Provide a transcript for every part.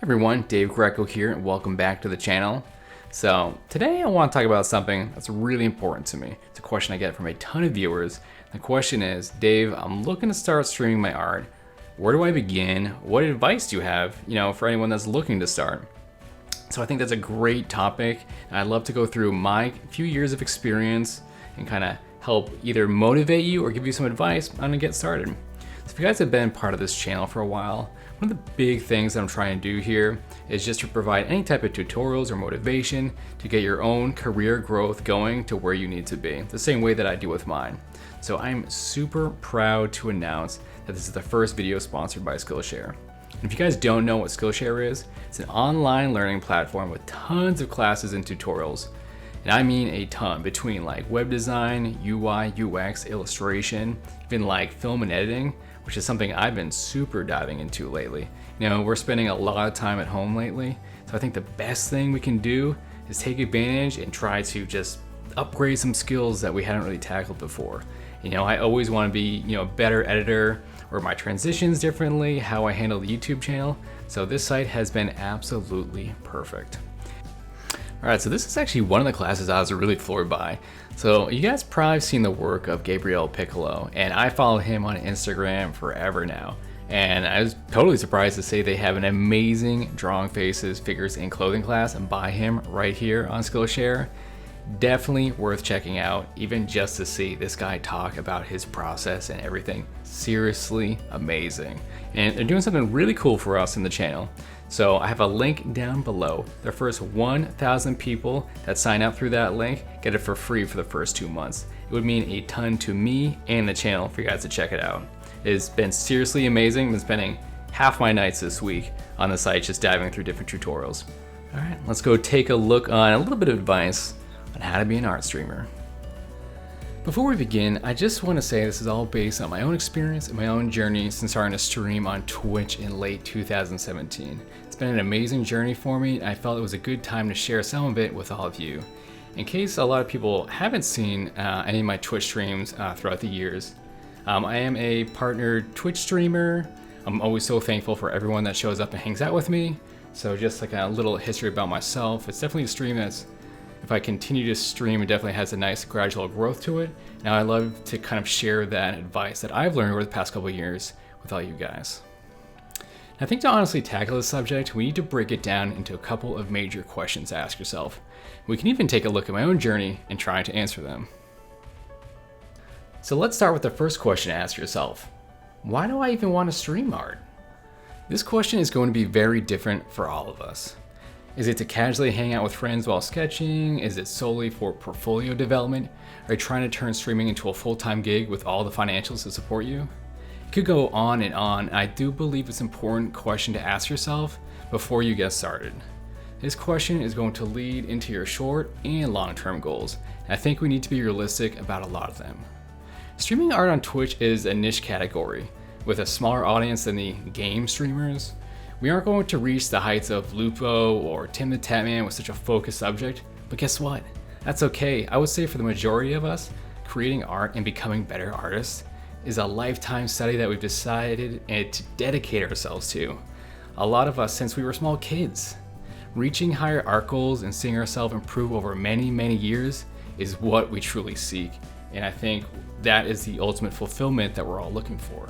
Everyone, Dave Greco here, and welcome back to the channel. So today I want to talk about something that's really important to me. It's a question I get from a ton of viewers. The question is, Dave, I'm looking to start streaming my art. Where do I begin? What advice do you have, for anyone that's looking to start? So I think that's a great topic. And I'd love to go through my few years of experience and kind of help either motivate you or give you some advice on how to get started. So if you guys have been part of this channel for a while, one of the big things that I'm trying to do here is just to provide any type of tutorials or motivation to get your own career growth going to where you need to be, the same way that I do with mine. So I'm super proud to announce that this is the first video sponsored by Skillshare. And if you guys don't know what Skillshare is, it's an online learning platform with tons of classes and tutorials. And I mean a ton, between like web design, UI, UX, illustration, even like film and editing, which is something I've been super diving into lately. We're spending a lot of time at home lately, so I think the best thing we can do is take advantage and try to just upgrade some skills that we hadn't really tackled before. I always want to be, a better editor, or my transitions differently, how I handle the YouTube channel, so this site has been absolutely perfect. Alright, so this is actually one of the classes I was really floored by. So you guys probably seen the work of Gabriel Piccolo, and I follow him on Instagram forever now. And I was totally surprised to say they have an amazing drawing faces, figures, and clothing class by him right here on Skillshare. Definitely worth checking out, even just to see this guy talk about his process and everything. Seriously amazing. And they're doing something really cool for us in the channel. So I have a link down below. The first 1,000 people that sign up through that link get it for free for the first 2 months. It would mean a ton to me and the channel for you guys to check it out. It's been seriously amazing. I've been spending half my nights this week on the site just diving through different tutorials. All right, let's go take a look on a little bit of advice on how to be an art streamer. Before we begin, I just want to say this is all based on my own experience and my own journey since starting to stream on Twitch in late 2017. It's been an amazing journey for me, and I felt it was a good time to share some of it with all of you. In case a lot of people haven't seen any of my Twitch streams throughout the years, I am a partnered Twitch streamer. I'm always so thankful for everyone that shows up and hangs out with me. So just like a little history about myself, it's definitely a stream that's, if I continue to stream, it definitely has a nice gradual growth to it. Now I love to kind of share that advice that I've learned over the past couple of years with all you guys. I think to honestly tackle this subject, we need to break it down into a couple of major questions to ask yourself. We can even take a look at my own journey and try to answer them. So let's start with the first question to ask yourself. Why do I even want to stream art? This question is going to be very different for all of us. Is it to casually hang out with friends while sketching? Is it solely for portfolio development? Are you trying to turn streaming into a full-time gig with all the financials to support you? It could go on, and I do believe it's an important question to ask yourself before you get started. This question is going to lead into your short and long-term goals, and I think we need to be realistic about a lot of them. Streaming art on Twitch is a niche category with a smaller audience than the game streamers. We aren't going to reach the heights of Lupo or Tim the Tatman with such a focused subject, but guess what? That's okay. I would say for the majority of us, creating art and becoming better artists is a lifetime study that we've decided to dedicate ourselves to. A lot of us since we were small kids. Reaching higher art goals and seeing ourselves improve over many, many years is what we truly seek. And I think that is the ultimate fulfillment that we're all looking for.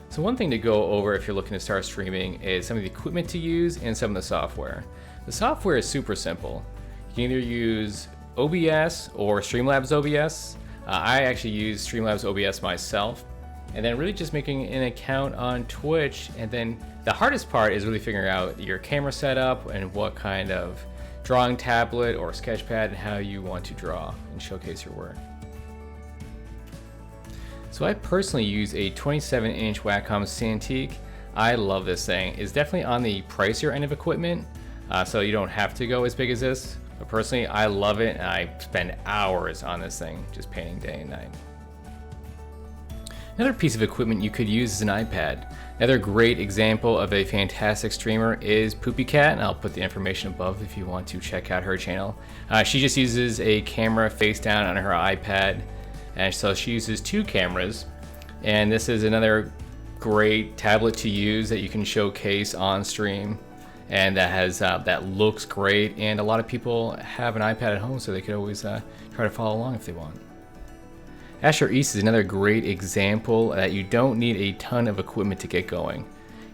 So one thing to go over if you're looking to start streaming is some of the equipment to use and some of the software. The software is super simple. You can either use OBS or Streamlabs OBS. I actually use Streamlabs OBS myself. And then really just making an account on Twitch. And then the hardest part is really figuring out your camera setup and what kind of drawing tablet or sketchpad and how you want to draw and showcase your work. So I personally use a 27-inch Wacom Cintiq. I love this thing. It's definitely on the pricier end of equipment, so you don't have to go as big as this. But personally, I love it, and I spend hours on this thing, just painting day and night. Another piece of equipment you could use is an iPad. Another great example of a fantastic streamer is Poopy Cat, and I'll put the information above if you want to check out her channel. She just uses a camera face down on her iPad. And so she uses 2 cameras, and this is another great tablet to use that you can showcase on stream. and that has that looks great, and a lot of people have an iPad at home, so they could always try to follow along if they want. Asher East is another great example that you don't need a ton of equipment to get going.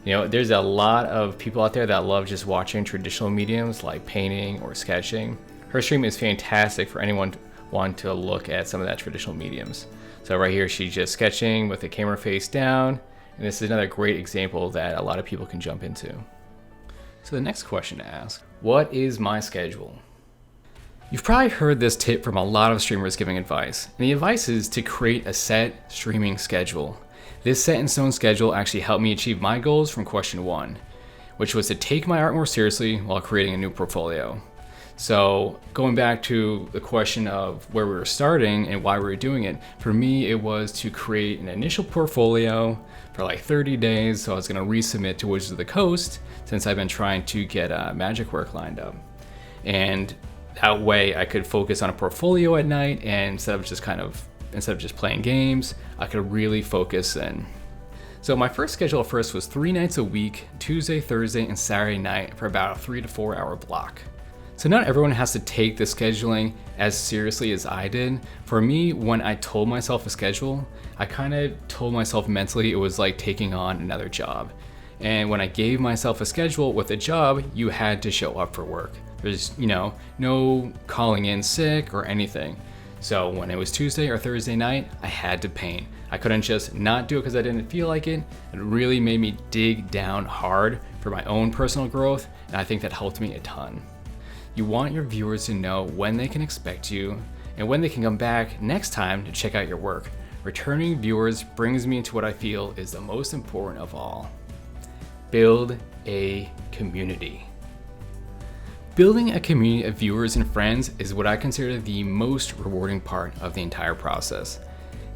You know, there's a lot of people out there that love just watching traditional mediums like painting or sketching. Her stream is fantastic for anyone wanting to look at some of that traditional mediums. So right here, she's just sketching with the camera face down, and this is another great example that a lot of people can jump into. So the next question to ask, what is my schedule? You've probably heard this tip from a lot of streamers giving advice, and the advice is to create a set streaming schedule. This set in stone schedule actually helped me achieve my goals from question 1, which was to take my art more seriously while creating a new portfolio. So going back to the question of where we were starting and why we were doing it, for me it was to create an initial portfolio for like 30 days, so I was going to resubmit to Wizards of the Coast since I've been trying to get magic work lined up. And that way I could focus on a portfolio at night, and instead of just playing games, I could really focus in. So my first schedule at first was 3 nights a week, Tuesday, Thursday, and Saturday night for about a 3 to 4 hour block. So not everyone has to take the scheduling as seriously as I did. For me, when I told myself a schedule, I kind of told myself mentally it was like taking on another job. And when I gave myself a schedule with a job, you had to show up for work. There's, no calling in sick or anything. So when it was Tuesday or Thursday night, I had to paint. I couldn't just not do it because I didn't feel like it. It really made me dig down hard for my own personal growth, and I think that helped me a ton. You want your viewers to know when they can expect you and when they can come back next time to check out your work. Returning viewers brings me into what I feel is the most important of all. Build a community. Building a community of viewers and friends is what I consider the most rewarding part of the entire process.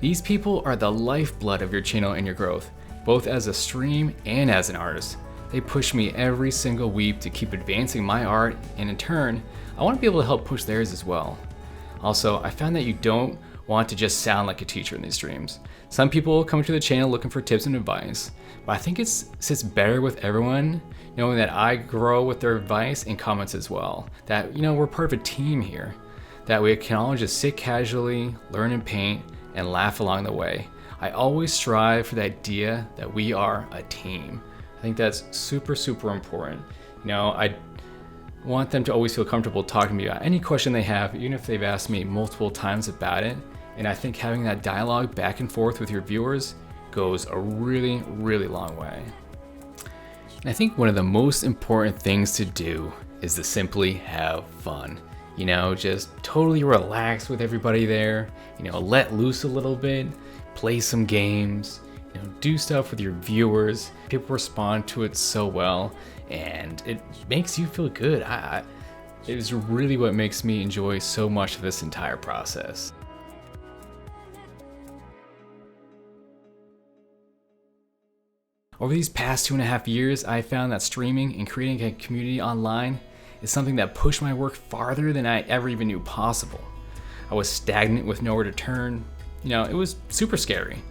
These people are the lifeblood of your channel and your growth, both as a stream and as an artist. They push me every single week to keep advancing my art, and in turn, I want to be able to help push theirs as well. Also, I found that you don't want to just sound like a teacher in these streams. Some people come to the channel looking for tips and advice, but I think it sits better with everyone knowing that I grow with their advice and comments as well. That, we're part of a team here. That we can all just sit casually, learn and paint, and laugh along the way. I always strive for the idea that we are a team. I think that's super, super important. I want them to always feel comfortable talking to me about any question they have, even if they've asked me multiple times about it. And I think having that dialogue back and forth with your viewers goes a really, really long way. And I think one of the most important things to do is to simply have fun. Just totally relax with everybody there, let loose a little bit, play some games, do stuff with your viewers. People respond to it so well, and it makes you feel good. It is really what makes me enjoy so much of this entire process. Over these past 2.5 years, I found that streaming and creating a community online is something that pushed my work farther than I ever even knew possible. I was stagnant with nowhere to turn. It was super scary.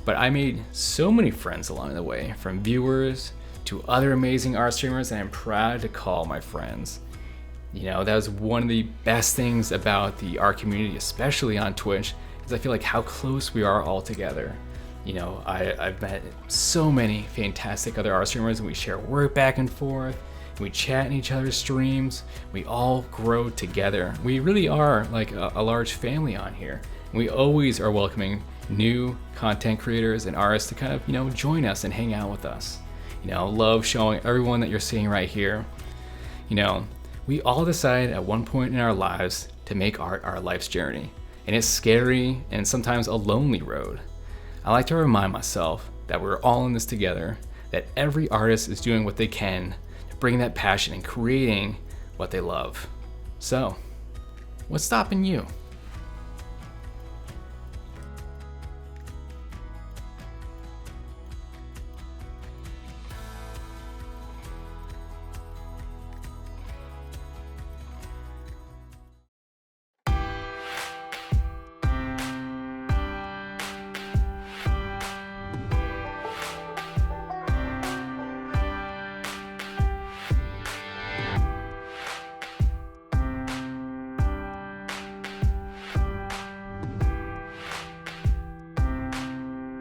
But I made so many friends along the way, from viewers to other amazing art streamers that I'm proud to call my friends. That was one of the best things about the art community, especially on Twitch, is I feel like how close we are all together. I've met so many fantastic other art streamers, and we share work back and forth, and we chat in each other's streams. We all grow together. We really are like a large family on here. We always are welcoming new content creators and artists to kind of, join us and hang out with us. Love showing everyone that you're seeing right here. We all decide at one point in our lives to make art our life's journey. And it's scary and sometimes a lonely road. I like to remind myself that we're all in this together, that every artist is doing what they can to bring that passion and creating what they love. So, what's stopping you?